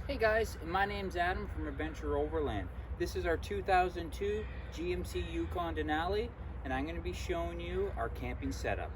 Hey guys, my name's Adam from Adventure Overland. This is our 2002 GMC Yukon Denali, and I'm going to be showing you our camping setup.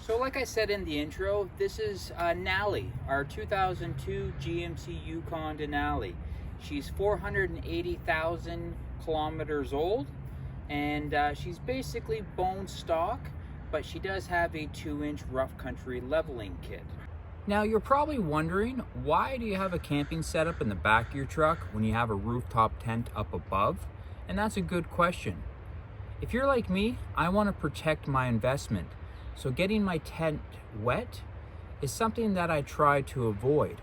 So like I said in the intro, this is Nally, our 2002 GMC Yukon Denali. She's 480,000 kilometers old, and she's basically bone stock, but she does have a 2-inch rough country leveling kit. Now you're probably wondering, why do you have a camping setup in the back of your truck when you have a rooftop tent up above? And that's a good question. If you're like me, I want to protect my investment. So getting my tent wet is something that I try to avoid.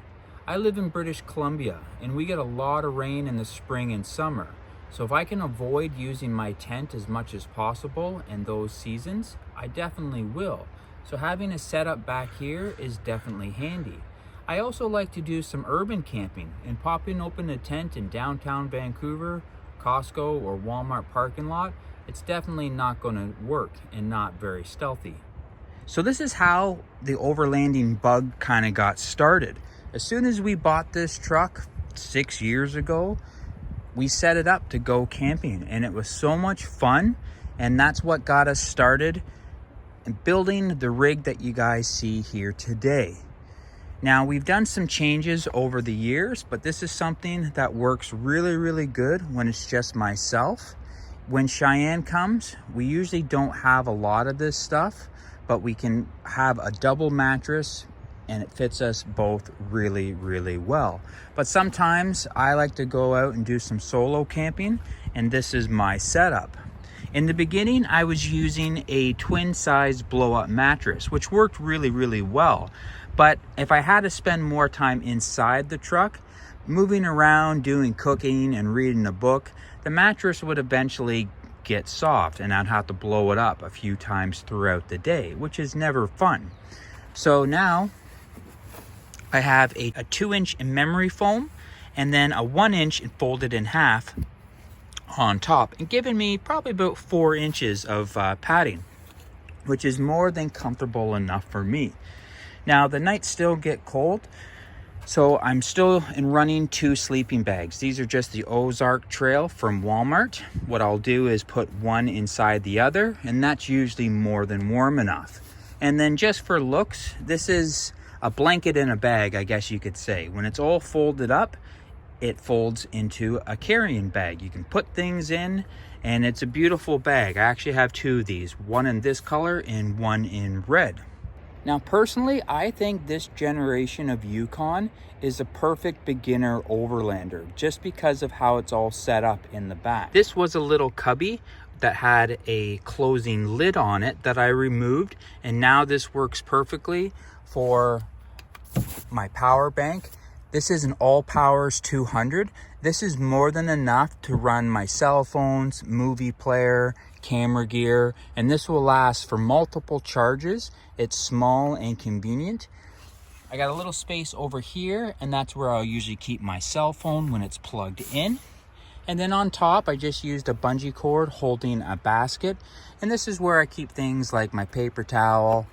I live in British Columbia and we get a lot of rain in the spring and summer. So if I can avoid using my tent as much as possible in those seasons, I definitely will. So having a setup back here is definitely handy. I also like to do some urban camping, and popping open a tent in downtown Vancouver, Costco or Walmart parking lot, it's definitely not going to work and not very stealthy. So this is how the overlanding bug kind of got started. As soon as we bought this truck 6 years ago, we set it up to go camping, and it was so much fun, and that's what got us started in building the rig that you guys see here today. Now we've done some changes over the years, but this is something that works really good when it's just myself. When Cheyenne comes, we usually don't have a lot of this stuff, but we can have a double mattress and it fits us both really well. But sometimes I like to go out and do some solo camping, and this is my setup. In the beginning, I was using a twin size blow up mattress, which worked really well. But if I had to spend more time inside the truck, moving around, doing cooking and reading a book, the mattress would eventually get soft and I'd have to blow it up a few times throughout the day, which is never fun. So now I have a 2-inch in memory foam and then a 1-inch folded in half on top, and giving me probably about 4 inches of padding, which is more than comfortable enough for me. Now the nights still get cold, so I'm still running 2 sleeping bags. These are just the Ozark Trail from Walmart. What I'll do is put one inside the other, and that's usually more than warm enough. And then just for looks, this is a blanket in a bag, I guess you could say. When it's all folded up, it folds into a carrying bag. You can put things in, and it's a beautiful bag. I actually have 2 of these, one in this color and one in red. Now personally, I think this generation of Yukon is a perfect beginner overlander just because of how it's all set up in the back. This was a little cubby that had a closing lid on it that I removed, and now this works perfectly for my power bank. This is an All Powers 200. This is more than enough to run my cell phones, movie player, camera gear, and this will last for multiple charges. It's small and convenient. I got a little space over here, and that's where I'll usually keep my cell phone when it's plugged in. And then on top, I just used a bungee cord holding a basket, and this is where I keep things like my paper towel,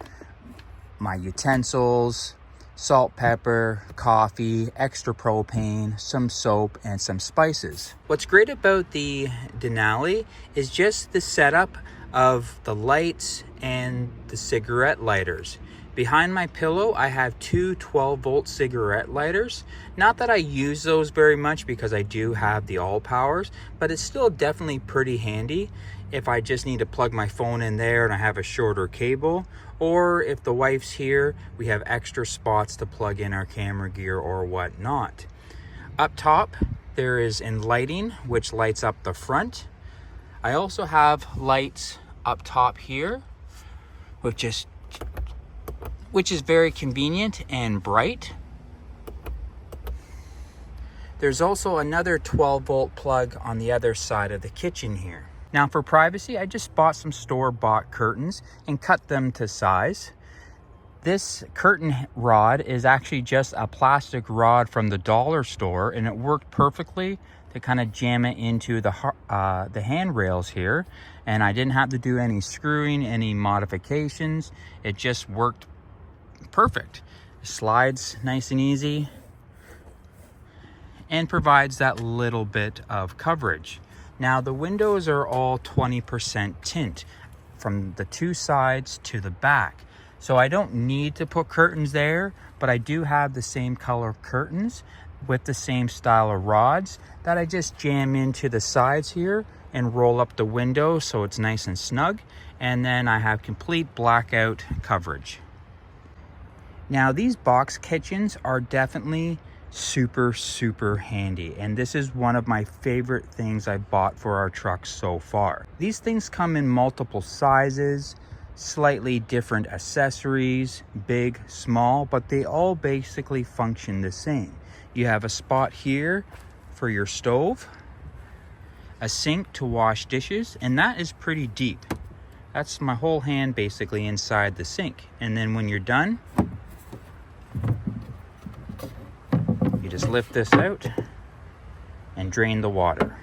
my utensils, salt, pepper, coffee, extra propane, some soap, and some spices. What's great about the Denali is just the setup of the lights and the cigarette lighters. Behind my pillow, I have 2 12-volt cigarette lighters. Not that I use those very much because I do have the All Powers, but it's still definitely pretty handy if I just need to plug my phone in there and I have a shorter cable, or if the wife's here, we have extra spots to plug in our camera gear or whatnot. Up top, there is lighting, which lights up the front. I also have lights up top here with just which is very convenient and bright. There's also another 12-volt plug on the other side of the kitchen here. Now for privacy, I just bought some store-bought curtains and cut them to size. This curtain rod is actually just a plastic rod from the dollar store, and it worked perfectly to kind of jam it into the handrails here. And I didn't have to do any screwing, any modifications. It just worked perfect. It slides nice and easy and provides that little bit of coverage. Now the windows are all 20% tint from the two sides to the back. So I don't need to put curtains there, but I do have the same color curtains with the same style of rods that I just jam into the sides here and roll up the window so it's nice and snug. And then I have complete blackout coverage. Now these box kitchens are definitely super handy, and this is one of my favorite things I bought for our truck so far. These things come in multiple sizes, slightly different accessories, big, small, but they all basically function the same. You have a spot here for your stove, a sink to wash dishes, and that is pretty deep. That's my whole hand basically inside the sink. And then when you're done, you just lift this out and drain the water.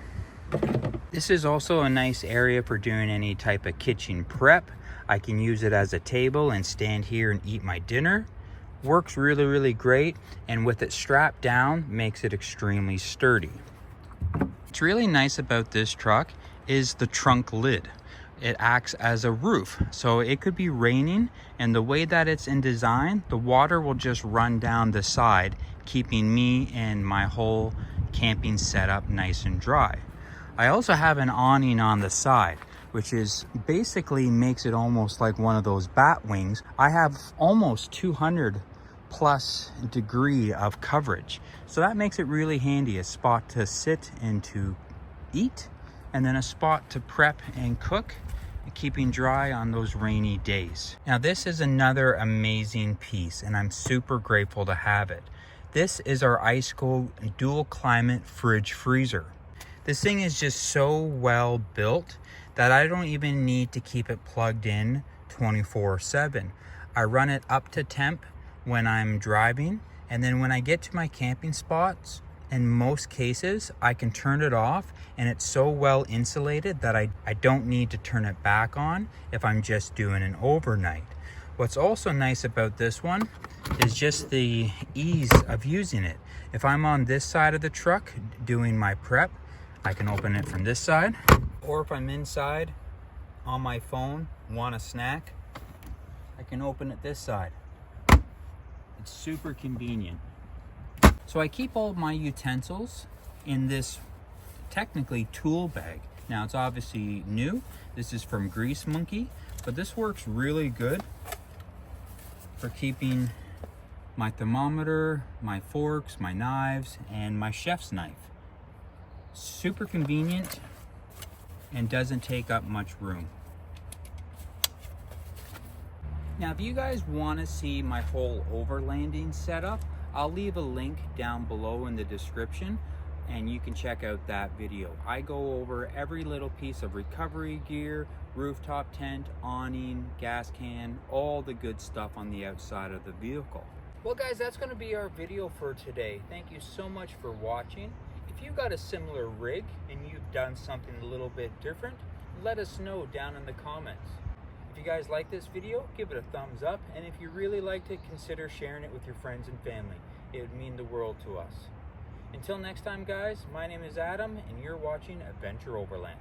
This is also a nice area for doing any type of kitchen prep. I can use it as a table and stand here and eat my dinner. Works really great, and with it strapped down, makes it extremely sturdy. What's really nice about this truck is the trunk lid. It acts as a roof, so it could be raining, and the way that it's in design, the water will just run down the side, keeping me and my whole camping setup nice and dry. I also have an awning on the side, which is basically makes it almost like one of those bat wings. I have almost 200 plus degree of coverage, so that makes it really handy. A spot to sit and to eat, and then a spot to prep and cook, keeping dry on those rainy days. Now this is another amazing piece, and I'm super grateful to have it. This is our ice cold dual climate fridge freezer. This thing is just so well built that I don't even need to keep it plugged in 24/7. I run it up to temp when I'm driving, and then when I get to my camping spots, in most cases, I can turn it off, and it's so well insulated that I don't need to turn it back on if I'm just doing an overnight. What's also nice about this one is just the ease of using it. If I'm on this side of the truck doing my prep, I can open it from this side, or if I'm inside on my phone, want a snack, I can open it this side. It's super convenient. So I keep all my utensils in this technically tool bag. Now it's obviously new. This is from Grease Monkey, but this works really good for keeping my thermometer, my forks, my knives, and my chef's knife. Super convenient and doesn't take up much room. Now if you guys want to see my whole overlanding setup, I'll leave a link down below in the description, and you can check out that video. I go over every little piece of recovery gear, rooftop tent, awning, gas can, all the good stuff on the outside of the vehicle. Well guys, that's going to be our video for today. Thank you so much for watching. If you've got a similar rig and you've done something a little bit different, let us know down in the comments. If you guys like this video, give it a thumbs up, and if you really liked it, consider sharing it with your friends and family. It would mean the world to us. Until next time guys, my name is Adam, and you're watching Adventure Overland.